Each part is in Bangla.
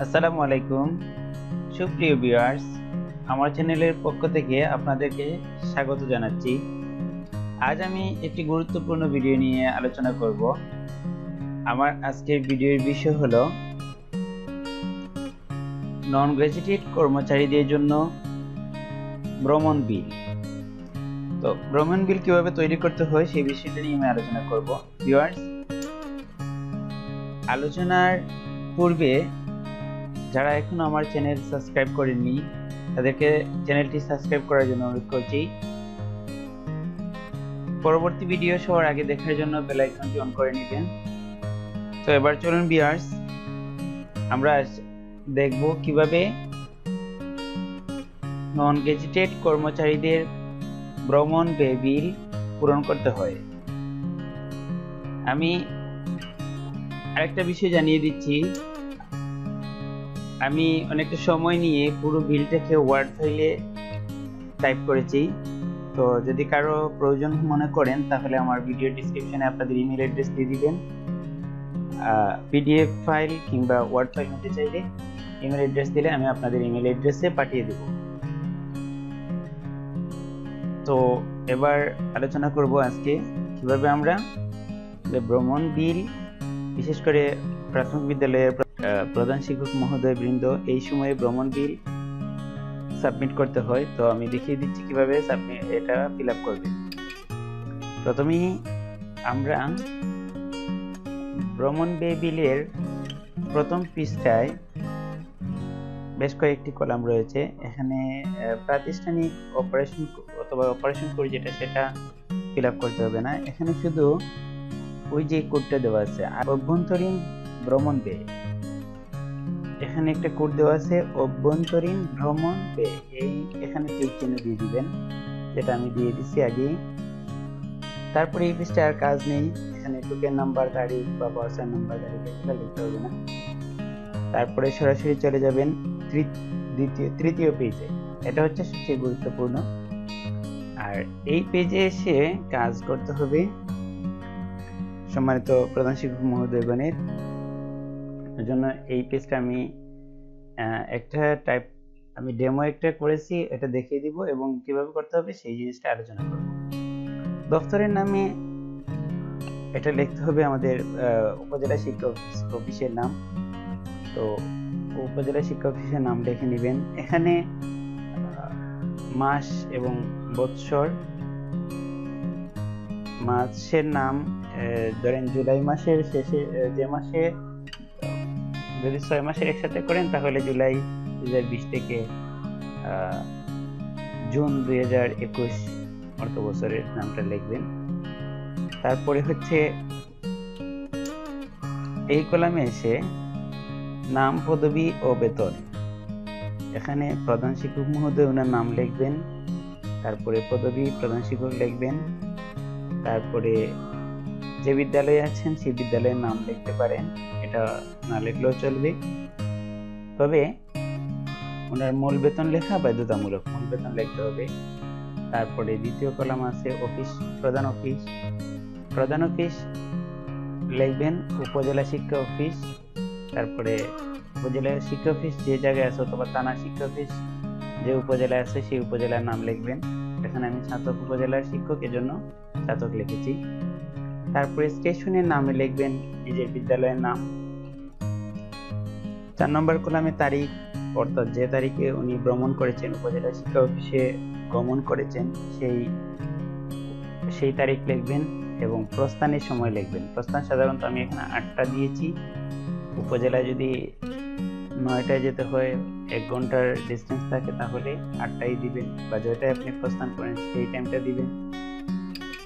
আসসালামু আলাইকুম সুপ্রিয় ভিউয়ার্স, আমার চ্যানেলের পক্ষ থেকে আপনাদেরকে স্বাগত জানাচ্ছি। আজ আমি একটি গুরুত্বপূর্ণ ভিডিও নিয়ে আলোচনা করব। আমার আজকের ভিডিওর বিষয় হলো নন গ্র্যাজুয়েট কর্মচারীদের জন্য ভ্রমণ বিল। তো ভ্রমণ বিল কিভাবে তৈরি করতে হয় সেই বিষয়টা নিয়ে আমি আলোচনা করব। ভিউয়ার্স, আলোচনার পূর্বে যারা এখনো আমার চ্যানেল সাবস্ক্রাইব করেননি তাদেরকে চ্যানেলটি সাবস্ক্রাইব করার জন্য অনুরোধ করছি। পরবর্তী ভিডিও সবার আগে দেখার জন্য বেল আইকনটি অন করে নেবেন। তো এবার চলুন ভিউয়ার্স, আমরা দেখব কিভাবে নন গেজেটেড কর্মচারীদের ভ্রমণ ব্যয় বিল পূরণ করতে হয়। আমি আরেকটা বিষয় জানিয়ে দিচ্ছি, আমি অনেকটা সময় নিয়ে পুরো বিলটাকে ওয়ার্ড ফাইলে টাইপ করেছি। তো যদি কারো প্রয়োজন মনে করেন তাহলে আমার ভিডিও ডেসক্রিপশনে আপনাদের ইমেল অ্যাড্রেস দিয়ে দিবেন। পিডিএফ ফাইল কিংবা ওয়ার্ড ফাইল নিতে চাইলে ইমেল অ্যাড্রেস দিলে আমি আপনাদের ইমেল অ্যাড্রেসে পাঠিয়ে দেব। তো এবার আলোচনা করব আজকে কিভাবে আমরা ভ্রমণ বিল, বিশেষ করে প্রাথমিক বিদ্যালয়ের প্রধান শিক্ষক মহোদয় বৃন্দ এই সময়ে ভ্রমণ বিল সাবমিট করতে হয়। তো আমি দেখিয়ে দিচ্ছি কিভাবে এটা ফিল আপ করবে। প্রথমেই আমরা ভ্রমণ ব্যয় বিলের প্রথম পৃষ্ঠায় বেশ কয়েকটি কলাম রয়েছে। এখানে প্রাতিষ্ঠানিক অপারেশন অথবা অপারেশন কোড যেটা সেটা ফিল আপ করতে হবে না। এখানে শুধু ওই যে কোডটা দেওয়া আছে অভ্যন্তরীণ ভ্রমণ ব্যয়, এখানে একটা কোড দেওয়া আছে অভ্যন্তরীণ ভ্রমণ ব্যয়, এই এখানে টিক চিহ্ন দিয়ে দিবেন, যেটা আমি দিয়ে দিচ্ছি আগেই। তারপরে এই পৃষ্ঠায় আর কাজ নেই, এখানে টোকেন নাম্বার, তারিখ বা পার্সন নাম্বার, তারিখ এগুলো লিখতে হবে না। তারপরে সরাসরি চলে যাবেন তৃতীয় পেজে। এটা হচ্ছে সবচেয়ে গুরুত্বপূর্ণ। আর এই পেজে এসে কাজ করতে হবে সম্মানিত প্রধান শিক্ষক মহোদয়গণের জন্য। এই পেজটা আমি আমি ডেমো একটা করেছি, এটা দেখিয়ে দিব এবং কিভাবে করতে হবে সেই জিনিসটা আলোচনা করব। দপ্তরের নামে এটা লিখতে হবে আমাদের উপজেলা শিক্ষা অফিসের নাম। তো উপজেলা শিক্ষা অফিসের নাম লিখে নেবেন। এখানে মাস এবং বৎসর, মাসের নাম ধরেন জুলাই মাসের শেষে, যে মাসে যদি 6 মাসের একসাথে করেন তাহলে জুলাই 2020 থেকে জুন 2021 অর্থ বছরের নামটা লিখবেন। তারপরে হচ্ছে এই কলামে এসে নাম, পদবি ও বেতন, এখানে প্রধান শিক্ষক মহোদয় ওনার নাম লিখবেন, তারপরে পদবি প্রধান শিক্ষক লিখবেন, তারপরে যে বিদ্যালয়ে আছেন সেই বিদ্যালয়ের নাম লিখতে পারেন, এটা না লিখলেও চলবে। তবে ওনার মূল বেতন লেখা বাধ্যতামূলক, মূল বেতন লিখতে হবে। তারপরে দ্বিতীয় কলাম আছে অফিস, প্রধান অফিস লিখবেন উপজেলা শিক্ষা অফিস। তারপরে উপজেলা শিক্ষা অফিস যে জায়গায় আছে অথবা থানা শিক্ষা অফিস যে উপজেলায় আছে সেই উপজেলার নাম লিখবেন। এখানে আমি ছাতক উপজেলার শিক্ষক, এজন্য ছাতক লিখেছি। তারপরে স্টেশনের নামে লিখবেন নিজের বিদ্যালয়ের নাম। 4 নম্বর কলামে তারিখ, অর্থাৎ যে তারিখে উনি ভ্রমণ করেছেন, উপজেলা শিক্ষা অফিসে গমন করেছেন সেই তারিখ লিখবেন এবং প্রস্থানের সময় লিখবেন। প্রস্থান সাধারণত আমি এখানে 8টা দিয়েছি। উপজেলায় যদি 9টায় যেতে হয়, 1 ঘন্টার ডিস্টেন্স থাকে, তাহলে 8টাই দিবেন, বা যেটাই আপনি প্রস্থান করেন সেই টাইমটা দিবেন।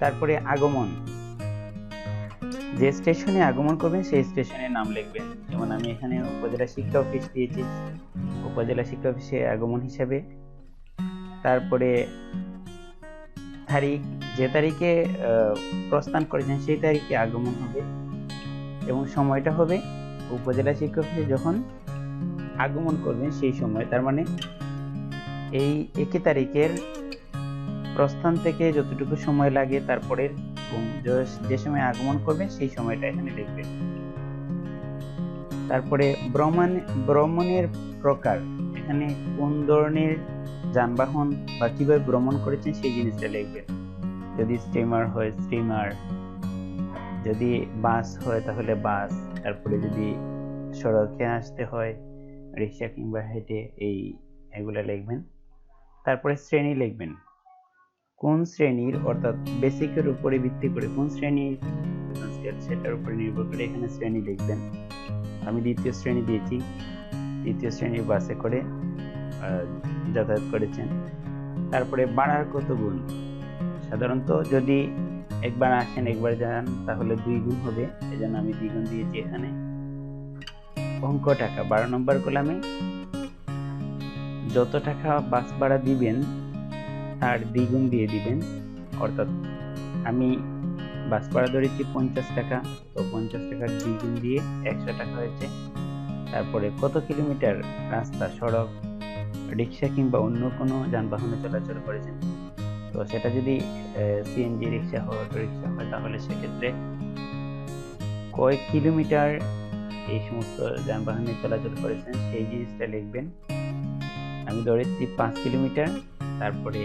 তারপরে আগমন, যে স্টেশনে আগমন করবেন সেই স্টেশনের নাম লিখবেন। যেমন আমি এখানে উপজেলা শিক্ষা অফিস দিয়েছি, উপজেলা শিক্ষা অফিসে আগমন হিসাবে। তারপরে তারিখ, যে তারিখে প্রস্থান করেছেন সেই তারিখে আগমন হবে এবং সময়টা হবে উপজেলা শিক্ষা অফিসে যখন আগমন করবেন সেই সময়। তার মানে এই 1 তারিখের প্রস্থান থেকে যতটুকু সময় লাগে তারপরে যে সময় আগমন করবেন সেই সময়টা এখানে লিখবেন। তারপরে ভ্রমণের প্রকার, এখানে কোন ধরনের যানবাহন বা কিভাবে ভ্রমণ করেছেন সেই জিনিসটা লিখবেন। যদি স্টিমার হয় স্টিমার, যদি বাস হয় তাহলে বাস, তারপরে যদি সড়কে আসতে হয় রিক্সা কিংবা হেঁটে এগুলা লিখবেন। তারপরে শ্রেণী লিখবেন, কোন শ্রেণীর অর্থাৎ বেসিকের উপরে ভিত্তি করে কোন শ্রেণীর সেটার উপরে নির্ভর করে এখানে শ্রেণী লিখবেন। আমি দ্বিতীয় শ্রেণী দিয়েছি, দ্বিতীয় শ্রেণীর বাসে করে যাতায়াত করেছেন। তারপরে ভাড়ার কত গুণ, সাধারণত যদি একবার আসেন একবার যান তাহলে 2 গুণ হবে, এজন্য আমি 2 গুণ দিয়েছি এখানে। অঙ্ক টাকা 12 নম্বর কলামে যত টাকা বাস ভাড়া দিবেন তার দ্বিগুণ দিয়ে দিবেন, অর্থাৎ আমি বাস ভাড়া ধরেছি 50 টাকা, তো 50 টাকার দ্বিগুণ দিয়ে 100 টাকা হয়েছে। তারপরে কত কিলোমিটার রাস্তা সড়ক রিক্সা কিংবা অন্য কোনো যানবাহনে চলাচল করেছেন, তো সেটা যদি সিএনজি রিক্সা হয় অটো রিক্সা হয় তাহলে সেক্ষেত্রে কয়েক কিলোমিটার এই সমস্ত যানবাহনে চলাচল করেছেন সেই জিনিসটা লিখবেন। আমি ধরেছি 5 কিলোমিটার। তারপরে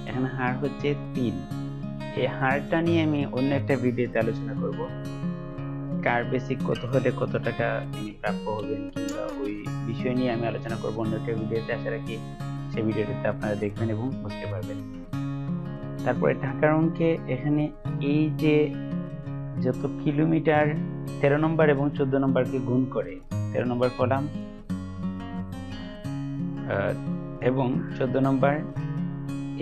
এখানে হার হচ্ছে 3, এই হারটা নিয়ে আমি অন্য একটা ভিডিওতে আলোচনা করব, কার বেসিক কত হলে কত টাকা তিনি প্রাপ্য হবেন কিংবা ওই বিষয় নিয়ে আমি আলোচনা করব অন্য একটা ভিডিওতে। আশা রাখি সেই ভিডিওটাতে আপনারা দেখবেন এবং বুঝতে পারবেন। তারপরে টাকার অঙ্কে এখানে এই যে যত কিলোমিটার 13 নম্বর এবং 14 নম্বরকে গুণ করে 13 নম্বর কলাম এবং 14 নম্বর,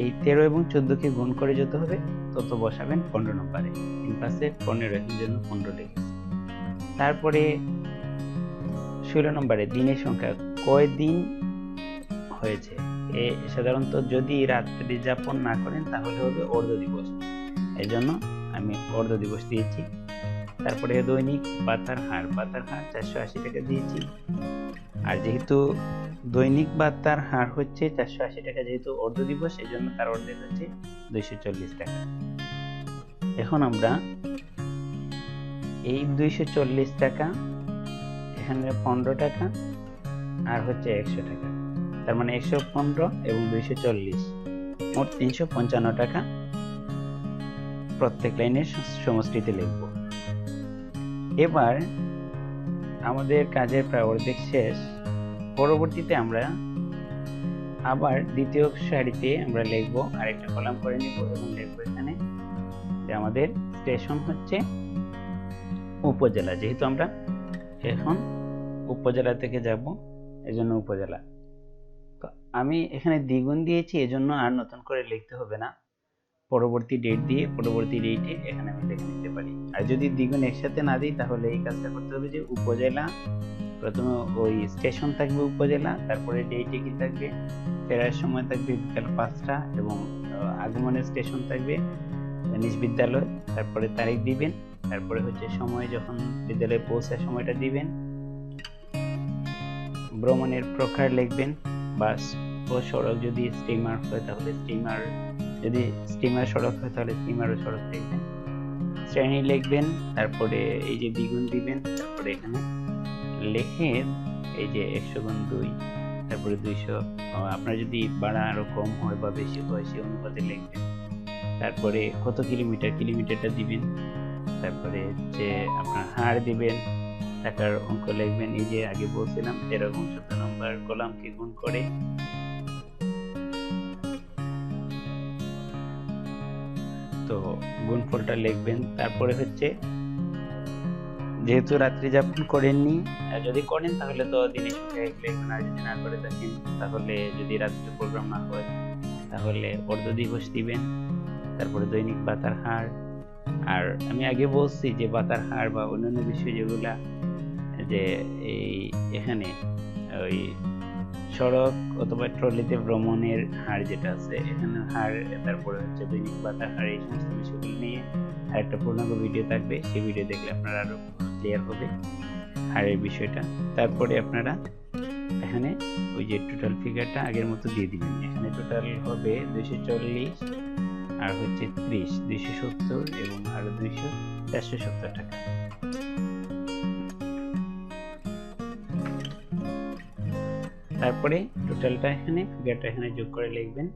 এই 13 এবং 14 কে গুণ করে যত হবে তত বসাবেন 15 নম্বরে। 3 পাশে 15 এর জন্য 15 লিখেছি। তারপরে 16 নম্বরে দিনের সংখ্যা, কয় দিন হয়েছে। সাধারণত যদি রাত্রি যাপন না করেন তাহলে হবে অর্ধ দিবস, এই জন্য আমি অর্ধ দিবস দিয়েছি। তারপরে দৈনিক ভাতার হার, ভাতার হার 480 টাকা দিয়েছি। আর যেহেতু দৈনিক ভাতার হার হচ্ছে 480 টাকা, যেহেতু অর্ধ দিবস এই জন্য তার অর্ধেক হচ্ছে 240 টাকা। এখন আমরা এই 240 টাকা এখানে 15 টাকা আর হচ্ছে 100 টাকা, তার মানে 115 এবং 240 মোট 355 টাকা প্রত্যেক লাইনের সমষ্টিতে লিখব। এবার আমাদের কাজের প্রায় অর্ধেক শেষ। পরবর্তীতে আমরা আবার দ্বিতীয় সারিতে আমরা লিখব, আরেকটা কলাম করে নিব এবং লিখব এখানে যে আমাদের স্টেশন হচ্ছে উপজেলা, যেহেতু আমরা এখন উপজেলা থেকে যাব এজন্য উপজেলা। তো আমি এখানে দ্বিগুণ দিয়েছি এজন্য আর নতুন করে লিখতে হবে না, পরবর্তী ডেট দিয়ে পরবর্তী ডেটে এখানে আমি লিখে নিতে পারি। আর যদি দ্বিগুণ একসাথে না দিই তাহলে এই কাজটা করতে হবে যে উপজেলা, প্রথমে ওই স্টেশন থাকবে উপজেলা, তারপরে ডেটে কি থাকবে, ফেরার সময় থাকবে বিকাল 5টা এবং আগমনের স্টেশন থাকবে নিজ বিদ্যালয়, তারপরে তারিখ দিবেন, তারপরে হচ্ছে সময় যখন বিদ্যালয়ে পৌঁছার সময়টা দিবেন, ভ্রমণের প্রকার লিখবেন, বাস ও সড়ক যদি স্টিমার হয় তাহলে স্টিমার, যদি স্টিমার সড়ক হয় তাহলে স্টিমার ও সড়ক লিখবেন, শ্রেণী লিখবেন, তারপরে এই যে দ্বিগুণ দিবেন, তারপরে এখানে লিখে এই যে 100 × 2, তারপরে 200, আপনার যদি ভাড়া আরো কম হয় বা বেশি হয় সেই অনুপাতে লিখবেন। তারপরে কত কিলোমিটার, কিলোমিটারটা দিবেন, তারপরে যে আপনার হার দিবেন, টাকার অঙ্ক লিখবেন। এই যে আগে বলছিলাম 13 এবং 14 নম্বর কলামকে গুণ করে তো গুণফলটা লিখবেন। তারপরে হচ্ছে যেহেতু রাত্রি যাপন করেননি, যদি করেন তাহলে তো দিনের সংখ্যা লিখবেন, আর যদি না করে থাকেন তাহলে যদি রাত্রি প্রোগ্রাম না হয় তাহলে অর্ধ দিবস দিবেন। তারপরে দৈনিক ভাতার হার, আর আমি আগে বলছি যে ভাতার হার বা অন্যান্য বিষয় যেগুলা যে এই এখানে ওই সড়ক অথবা ট্রলিতে ভ্রমণের হার যেটা আছে এখানে হার, তারপরে হচ্ছে দৈনিক ভাতার হার, এই সমস্ত বিষয়গুলো নিয়ে আরেকটা পূর্ণাঙ্গ ভিডিও থাকবে, সেই ভিডিও দেখলে আপনারা আরো ক্লিয়ার হবে হারের বিষয়টা। তারপরে আপনারা এখানে ওই যে টোটাল ফিগারটা আগের মতো দিয়ে দিবেন, এখানে টোটাল হবে 240 আর হচ্ছে 30, 270 এবং আরো 200, 470 টাকা। তারপরে টোটালটা এখানে ফিগারটা এখানে যোগ করে লিখবেন।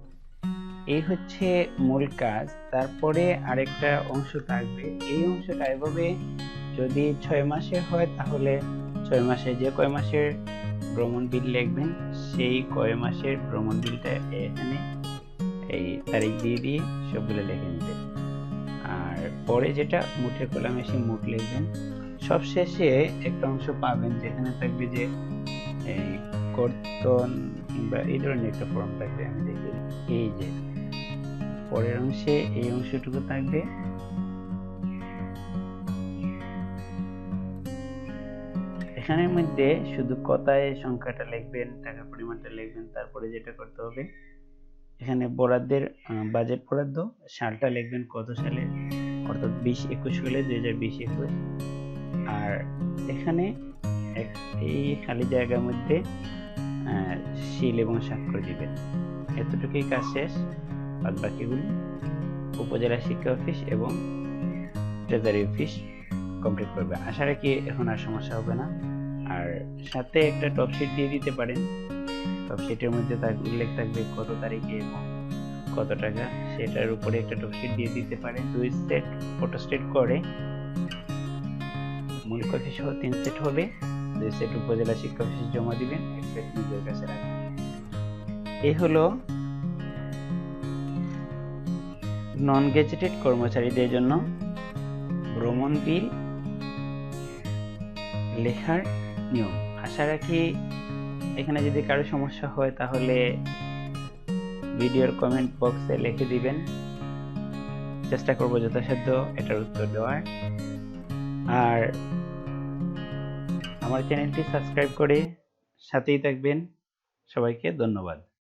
এই হচ্ছে মূল কাজ। তারপরে আরেকটা অংশ থাকবে, এই অংশটা এভাবে যদি 6 মাসের হয় তাহলে 6 মাসে যে কয় মাসের ভ্রমণ বিল লিখবেন সেই কয় মাসের ভ্রমণ বিলটা এখানে এই তারিখ দিয়ে দিয়ে সবগুলো লিখে নেবেন। আর পরে যেটা মোটের কলামে এসে মোট লিখবেন। সবশেষে একটা অংশ পাবেন যেখানে থাকবে যে এই কর্তন কিংবা এই ধরনের একটা ফর্ম থাকবে। আমি দেখি এই যে পরের অংশে এই অংশটুকু থাকবে। এখানের মধ্যে শুধু কথায় সংখ্যাটা লিখবেন, টাকার পরিমাণটা লিখবেন। তারপরে যেটা করতে হবে এখানে বরাদ্দের বাজেট বরাদ্দ সালটা লিখবেন কত সালে, অর্থাৎ 20-21 হলে 2020-21। আর এখানে এই খালি জায়গার মধ্যে সিল এবং স্বাক্ষর দিবেন। এতটুকুই কাজ শেষ। আর বাকিগুলো উপজেলা শিক্ষা অফিস এবং ট্রেজারি অফিস কমপ্লিট করবে। আশা রাখি এখন আর সমস্যা হবে না। আর সাথে একটা টপশিট দিয়ে দিতে পারেন। টপশিটের মধ্যে উল্লেখ থাকবে কত তারিখে এবং কত টাকা, সেটার উপরে একটা টপশিট দিয়ে দিতে পারেন। 2 সেট ফটোস্টেট করে মূল কপি সহ 3 সেট হবে। 2 সেট উপজেলা শিক্ষা অফিসে জমা দিবেন, 1 সেট নিজের কাছে রাখবেন। এই হলো নন গেজেটেড কর্মচারীদের জন্য ভ্রমণ বিল লেখার নিয়ম। আশা রাখি এখানে যদি কারো সমস্যা হয় তাহলে ভিডিওর কমেন্ট বক্সে লিখে দিবেন। চেষ্টা করব যথাসাধ্য এটার উত্তর দেওয়ার। আর আমার চ্যানেলটি সাবস্ক্রাইব করে সাথেই থাকবেন। সবাইকে ধন্যবাদ।